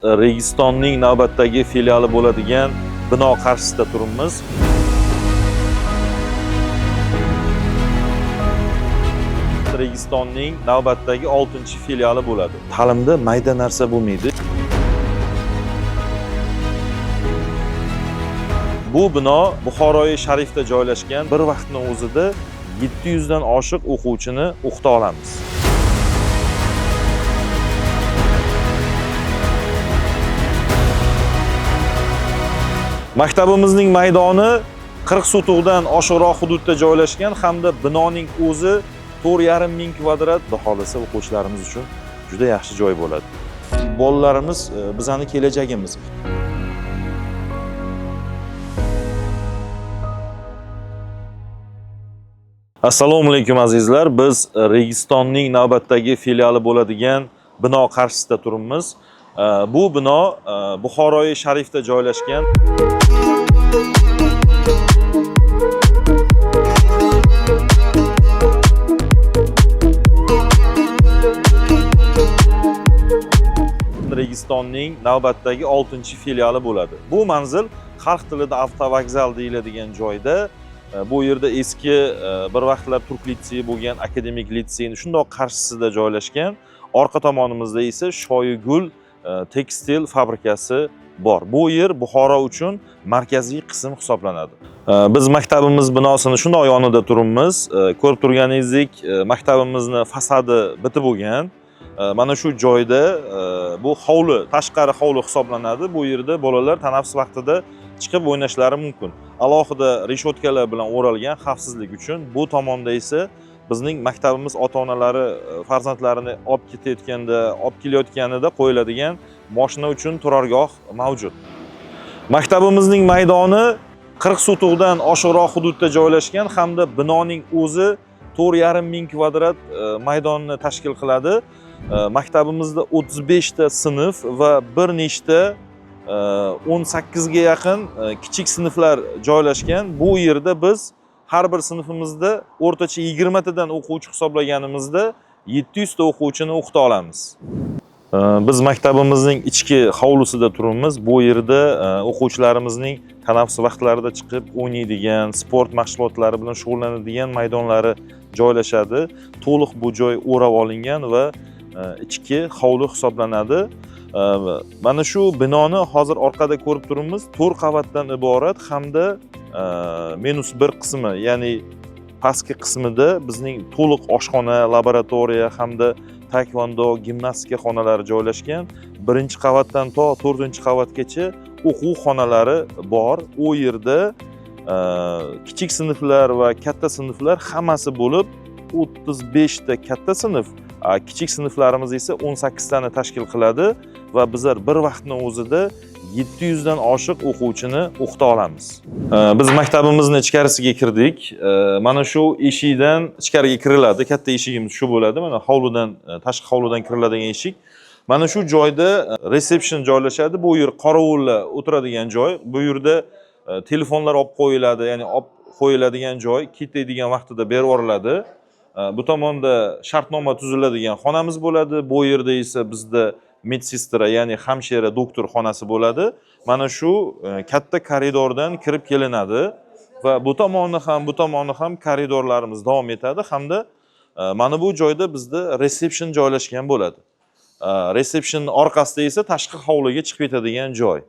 Registonning navbatdagi filiali bo'ladigan bino qarshisida turibmiz. Registonning navbatdagi 6-filiali bo'ladi. Ta'limda mayda narsa bo'lmaydi. Bu bino Buxoroy Sharifda joylashgan. Bir vaqtning o'zida 700 dan oshiq o'quvchini o'qita olamiz. Maktabimizning maydoni 40 sotuvdan oshiqroq hududda joylashgan hamda binoning o'zi 4,5 ming kvadrat. Xudo xolasa o'quvchilarimiz uchun juda yaxshi joy bo'ladi. Bolalarimiz bizning kelajagimiz. Assalomu alaykum azizlar. Biz Registonning navbatdagi filiali bo'ladigan bino qarshisida turibmiz. Bu bino Buxoroy Sharifda joylashgan. Registonning navbatdagi 6-filiali bo'ladi. Bu manzil xalq tilida avtovokzal deyiladigan joyda, bu yerda eski bir vaqtlar Turk litseyi bo'lgan akademik litseyning shundoq qarshisida joylashgan. Orqa tomonimizda esa Shoyigul tekstil fabrikasi bor. Bu yer Buxoro uchun markaziy qism hisoblanadi. Biz maktabimiz binosini shundoq yonida turibmiz. Ko'rib turganingizdek, maktabimizni fasadi bitib bo'lgan. Mana shu joyda bu hovli, tashqari hovli hisoblanadi. Bu yerda bolalar tanaffus vaqtida chiqib o'ynashlari mumkin. Alohida reshotkalar bilan o'ralgan xavfsizlik uchun. Bu tomonda esa bizning maktabimiz ota-onalari farzandlarini olib ketayotganda, olib kelayotganida qo'yiladigan mashina uchun turargoh mavjud. Maktabimizning maydoni 40 sotuvdan oshiqroq hududda joylashgan hamda binoning o'zi 4,5 ming kvadrat maydonni tashkil qiladi. Maktabimizda 35 ta sinf va bir nechta 18 ga yaqin kichik sinflar joylashgan. Bu yerda biz har bir sinfimizda o'rtacha 20 tadan o'quvchi hisoblaganimizda 700 ta o'quvchini o'qita olamiz. Biz maktabimizning ichki hovlisida turibmiz. Bu yerda o'quvchilarimizning tanaffus vaqtlarida chiqib o'ynaydigan, sport mashg'ulotlari bilan shug'ullanadigan maydonlari joylashadi. To'liq bu joy o'rab olingan va ichki hovli hisoblanadi. Mana shu binoni hozir orqada ko'rib turibmiz. 4 qavatdan iborat hamda -1 qismi, ya'ni pastki qismida bizning to'liq oshxona, laboratoriya hamda taekvondo, gimnastika xonalari joylashgan. 1-qavatdan to 4-qavatgacha o'quv xonalari bor. U yerda kichik sinflar va katta sinflar hammasi bo'lib 35 ta katta sinf, kichik sinflarimiz esa 18 tani tashkil qiladi va bizlar bir vaqtning o'zida 700 dan oshiq o'quvchini o'qita olamiz. Biz maktabimizni ichkarisiga kirdik. Mana shu eshikdan ichkariga kiriladi. Katta eshigimiz shu bo'ladi. Mana hovlidan, tashqi hovlidan kiriladigan eshik. Mana shu joyda resepsiyon joylashadi. Bu yer qorovullar o'tiradigan joy. Bu yerda telefonlar olib qo'yiladi, ya'ni olib qo'yiladigan joy, ketadigan vaqtida berib yuboriladi. Bu tomonda shartnoma tuziladigan xonamiz bo'ladi. Bu yerda esa bizda medsestra, ya'ni hamshira, doktor xonasi bo'ladi. Mana shu katta koridordan kirib kelinadi va bu tomonni ham koridorlarimiz davom etadi hamda mana bu joyda bizda resepsiyon joylashgan bo'ladi. Resepsiyon orqasida esa tashqi hovliga chiqib ketadigan joy.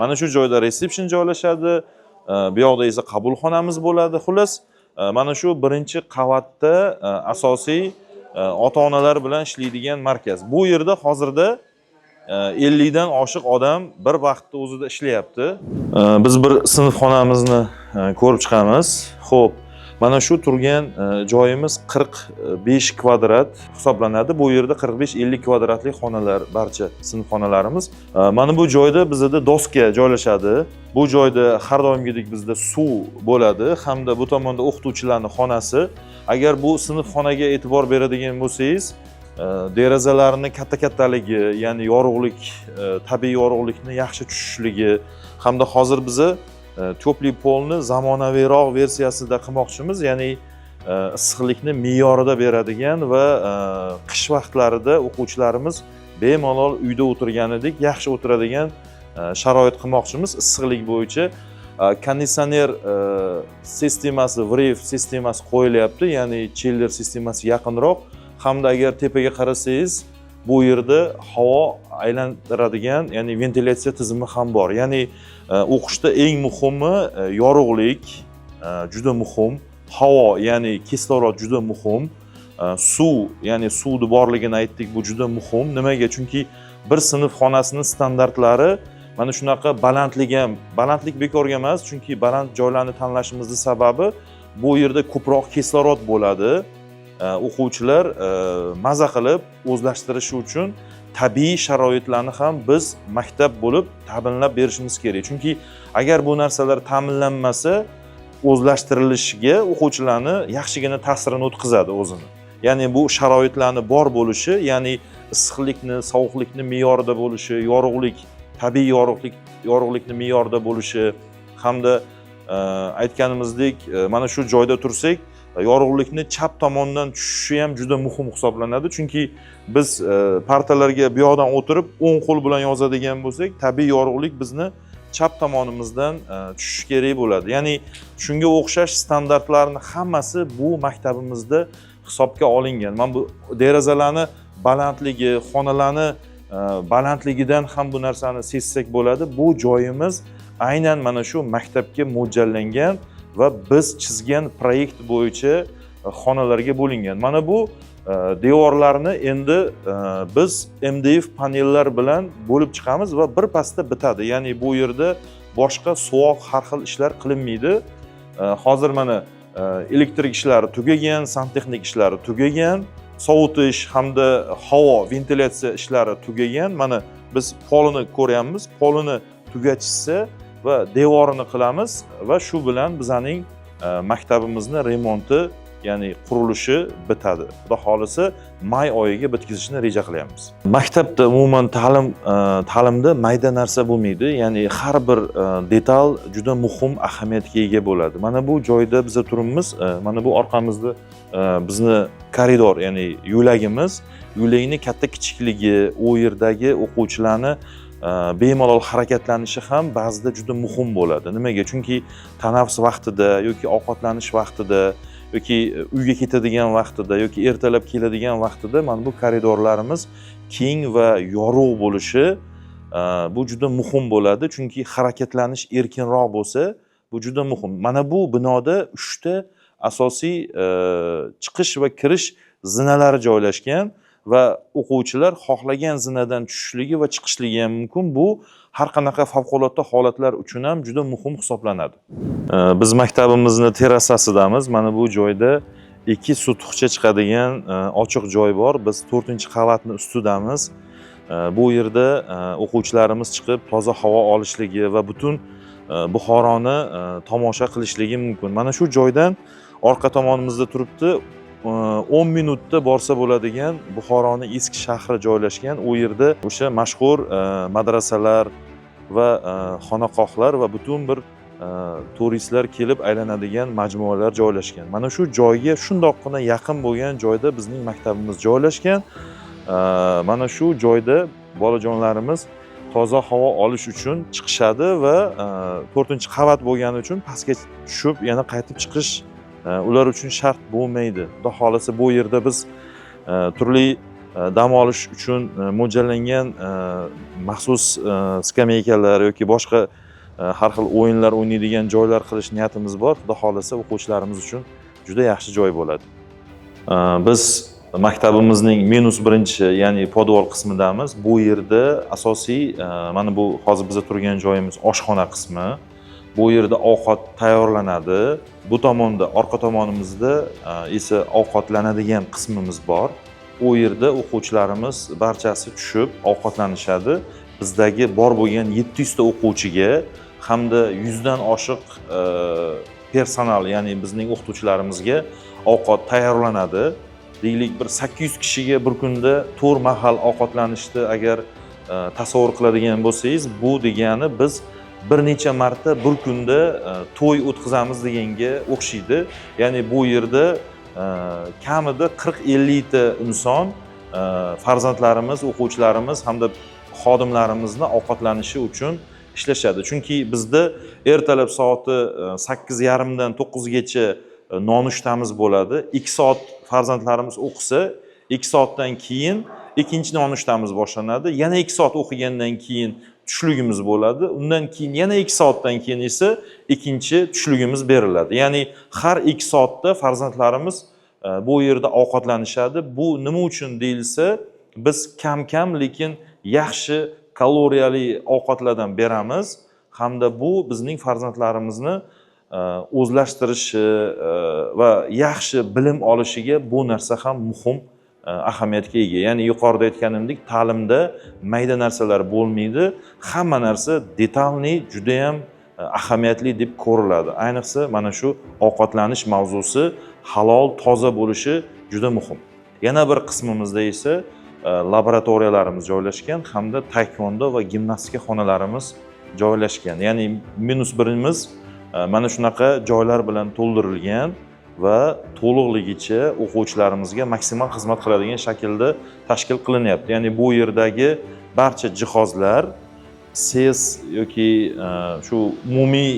Mana shu joyda resepsiyon joylashadi. Bu yoqda esa qabulxonamiz bo'ladi. Xullas, mana shu 1-qavatda asosiy ota-onalar bilan ishlaydigan markaz. Bu yerda hozirda 50 dan oshiq odam bir vaqtda o'zida ishlayapti. Biz bir sinfxonamizni ko'rib chiqamiz. Xo'p, mana shu turgan joyimiz 45 kvadrat hisoblanadi. Bu yerda 45-50 kvadratli xonalar, barcha sinfxonalarimiz. Mana bu joyda bizda doska joylashadi. Bu joyda har doimgidek bizda suv bo'ladi hamda bu tomonda o'qituvchilarning xonasi. Agar bu sinfxonaga e'tibor beradigan bo'lsangiz, derazalarning katta-kattaligi, ya'ni yorug'lik, tabiiy yorug'likni yaxshi tushishligi hamda hozir biza to'pli polni zamonaviyroq versiyasida qilmoqchimiz, ya'ni issiqlikni me'yorida beradigan va qish vaqtlarida o'quvchilarimiz bemalol uyda o'tirganidek yaxshi o'tiradigan sharoit qilmoqchimiz issiqlik bo'yicha. Konditsioner sistemasi, VRF sistemasi qo'yilyapti, ya'ni chiller sistemasi yaqinroq, hamda agar tepaga qarasangiz bu yerda havo aylantiradigan, ya'ni ventilyatsiya tizimi ham bor. Ya'ni o'qishda eng muhimi yorug'lik juda muhim, havo, ya'ni kislorod juda muhim, suv, ya'ni suvni borligini aytdik, bu juda muhim. Nimaga? Chunki bir sinf xonasining standartlari mana shunaqa balandlik bekorga emas, chunki baland joylarni tanlashimizning sababi bu yerda ko'proq kislorod bo'ladi. O'quvchilar maza qilib o'zlashtirishi uchun tabiiy sharoitlarni ham biz maktab bo'lib ta'minlab berishimiz kerak. Chunki agar bu narsalar ta'minlanmasa, o'zlashtirilishiga o'quvchilarni yaxshigina ta'sirini o'tkazadi o'zini. Ya'ni bu sharoitlarni bor bo'lishi, ya'ni issiqlikni, sovuqlikni me'yorida bo'lishi, yorug'lik, tabiiy yorug'likni me'yorida bo'lishi hamda aytganimizdek, mana shu joyda tursak, yorug'likni chap tomondan tushishi ham juda muhim hisoblanadi. Chunki biz partalarga bu yoqdan o'tirib, o'ng qo'l bilan yozadigan bo'lsak, tabiiy yorug'lik bizni chap tomonimizdan tushishi kerak bo'ladi. Ya'ni shunga o'xshash standartlarning hammasi bu maktabimizda hisobga olingan. Mana bu derazalarni balandligi, xonalarni balandligidan ham bu narsani sezsak bo'ladi. Bu joyimiz aynan mana shu maktabga mo'ljallangan va biz chizgan proyekt bo'yicha xonalarga bo'lingan. Mana bu devorlarni endi biz MDF panellar bilan bo'lib chiqamiz va bir pasda bitadi. Ya'ni bu yerda boshqa suvoq har xil ishlar qilinmaydi. Hozir mana elektrik ishlari tugagan, santexnik ishlari tugagan, sovutish hamda havo, ventilyatsiya ishlari tugagan. Mana biz polini ko'ryapmiz. Polini tugatishsa va devorini qilamiz va shu bilan bizning maktabimizning remonti, ya'ni qurilishi bitadi. Xudo xolisa may oyiga bitkazishni reja qilyapmiz. Maktabda umuman ta'limda mayda narsa bo'lmaydi. Ya'ni har bir detal juda muhim ahamiyatga ega bo'ladi. Mana bu joyda biz turibmiz. Mana bu orqamizda bizni koridor, ya'ni yo'lagimiz. Yo'lakning katta kichikligi, u yerdagi o'quvchilarni bemalol harakatlanishi ham ba'zida juda muhim bo'ladi. Nimaga? Chunki tanaffus vaqtida yoki ovqatlanish vaqtida yoki uyga ketadigan vaqtida yoki ertalab keladigan vaqtida mana bu koridorlarimiz keng va yorug' bo'lishi bu juda muhim bo'ladi. Chunki harakatlanish erkinroq bo'lsa, bu juda muhim. Mana bu binoda 3 ta asosiy chiqish va kirish zinalari joylashgan va o'quvchilar xohlagan zinadan tushishligi va chiqishligi ham mumkin. Bu har qanaqa favqulodda holatlar uchun ham juda muhim hisoblanadi. Biz maktabimizni terasasidamiz. Mana bu joyda 2 sutixcha chiqadigan ochiq joy bor. Biz 4-qavatning ustidamiz. Bu yerda o'quvchilarimiz chiqib toza havo olishligi va butun Buxoroni tomosha qilishligi mumkin. Mana shu joydan orqa tomonimizda turibdi 10 minutda borsa bo'ladigan Buxoroning eski shahri joylashgan. U yerda o'sha mashhur madrasalar va xonaqohlar va butun bir turistlar kelib aylanadigan majmualar joylashgan. Mana shu joyga shundoqqina yaqin bo'lgan joyda bizning maktabimiz joylashgan. Mana shu joyda bolajonlarimiz toza havo olish uchun chiqishadi va 4-qavat bo'lgani uchun pastga tushib yana qaytib chiqish ular uchun shart bo'lmaydi. Xudo xolasa bu yerda biz turli dam olish uchun mo'ljallangan maxsus skameykalar yoki boshqa har xil o'yinlar o'ynaydigan joylar qilish niyatimiz bor. Xudo xolasa o'quvchilarimiz uchun juda yaxshi joy bo'ladi. Biz maktabimizning -1, ya'ni podval qismidamiz. Bu yerda asosiy mana bu hozir biz turgan joyimiz oshxona qismi. Bu yerda ovqat tayyorlanadi. Bu tomonda, orqa tomonimizda esa ovqatlanadigan qismimiz bor. U yerda o'quvchilarimiz barchasi tushib ovqatlanishadi. Bizdagi bor bo'lgan 700 ta o'quvchiga hamda 100 dan oshiq personal, ya'ni bizning o'qituvchilarimizga ovqat tayyorlanadi. Deylik bir 800 kishiga bir kunda 4 mahal ovqatlanishni agar tasavvur qiladigan bo'lsangiz, bu degani biz bir necha marta bir kunda to'y o'tkazamiz deganga o'xshaydi. Ya'ni bu yerda kamida 40-50 ta inson farzandlarimiz, o'quvchilarimiz hamda xodimlarimizni ovqatlanishi uchun ishlashadi. Chunki bizda ertalab soati 8:30 dan 9 gacha nonuchtamiz bo'ladi. 2 soat farzandlarimiz o'qisa, 2 soatdan keyin ikkinchi nonushtamiz boshlanadi. Yana 2 soat o'qigandan keyin tushligimiz bo'ladi. Undan keyin yana 2 soatdan keyin esa ikkinchi tushligimiz beriladi. Ya'ni har 2 soatda farzandlarimiz bu yerda ovqatlanishadi. Bu nima uchun deyilsa, biz kam-kam lekin yaxshi kaloriyali ovqatlardan beramiz hamda bu bizning farzandlarimizni o'zlashtirishi va yaxshi bilim olishiga bu narsa ham muhim ahamiyatga ega. Ya'ni yuqorida aytganimdek, ta'limda mayda narsalar bo'lmaydi. Hamma narsa detalniy, juda ham ahamiyatli deb ko'riladi. Ayniqsa mana shu ovqatlanish mavzusi halol, toza bo'lishi juda muhim. Yana bir qismimizda esa laboratoriyalarimiz joylashgan hamda taekvondo va gimnastika xonalarimiz joylashgan. Ya'ni -1imiz mana shunaqa joylar bilan to'ldirilgan va to'liqligicha o'quvchilarimizga maksimal xizmat qiladigan shaklda tashkil qilinyapti. Ya'ni bu yerdagi barcha jihozlar ses yoki shu umumiy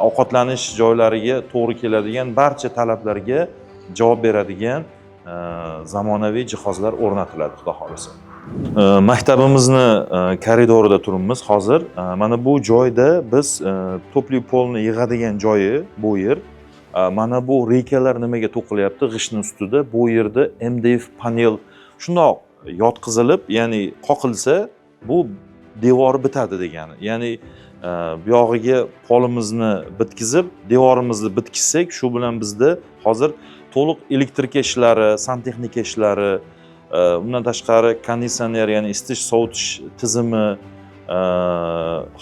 ovqatlanish joylariga to'g'ri keladigan barcha talablarga javob beradigan zamonaviy jihozlar o'rnatiladi, xudo xolasa. Maktabimizni koridorida turibmiz hozir. Mana bu joyda biz to'pli polni yig'adigan joyi bu yer. Mana bu reykalar nimaga to'qilyapti g'ishtni ustida. Bu yerda MDF panel shundoq yotqizilib, ya'ni qoqilsa bu devori bitadi degani. Ya'ni bu yog'iga polimizni bitkizib, devorimizni bitkizsak, shu bilan bizda hozir to'liq elektrika ishlari, santexnika ishlari, undan tashqari konditsioner, ya'ni isitish, sovutish tizimi,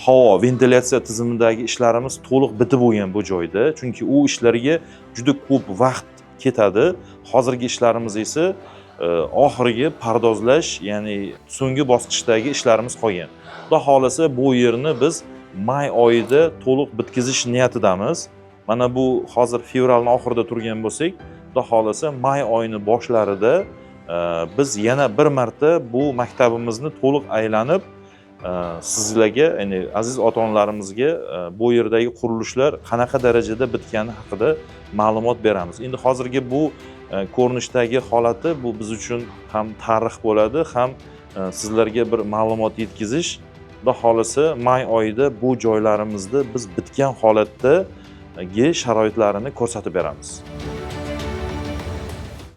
havo, ventilyatsiya tizimidagi ishlarimiz to'liq bitib bo'lgan bu joyda. Chunki u ishlarga juda ko'p vaqt ketadi. Hozirgi ishlarimiz esa oxirgi pardozlash, ya'ni so'nggi bosqichdagi ishlarimiz qolgan. Xudo xolasa bu yerni biz may oyida to'liq bitkizish niyatidamiz. Mana bu hozir fevralning oxirida turgan bo'lsak, xudo xolasa may oyining boshlarida biz yana bir marta bu maktabimizni to'liq aylanib sizlarga, ya'ni aziz ota-onalarimizga bu yerdagi qurilishlar qanaqa darajada bitgani haqida ma'lumot beramiz. Endi hozirgi bu ko'rinishdagi holati bu biz uchun ham tarix bo'ladi, ham sizlarga bir ma'lumot yetkazish. Xudo xolasa may oyida bu joylarimizni biz bitgan holatdagi sharoitlarini ko'rsatib beramiz.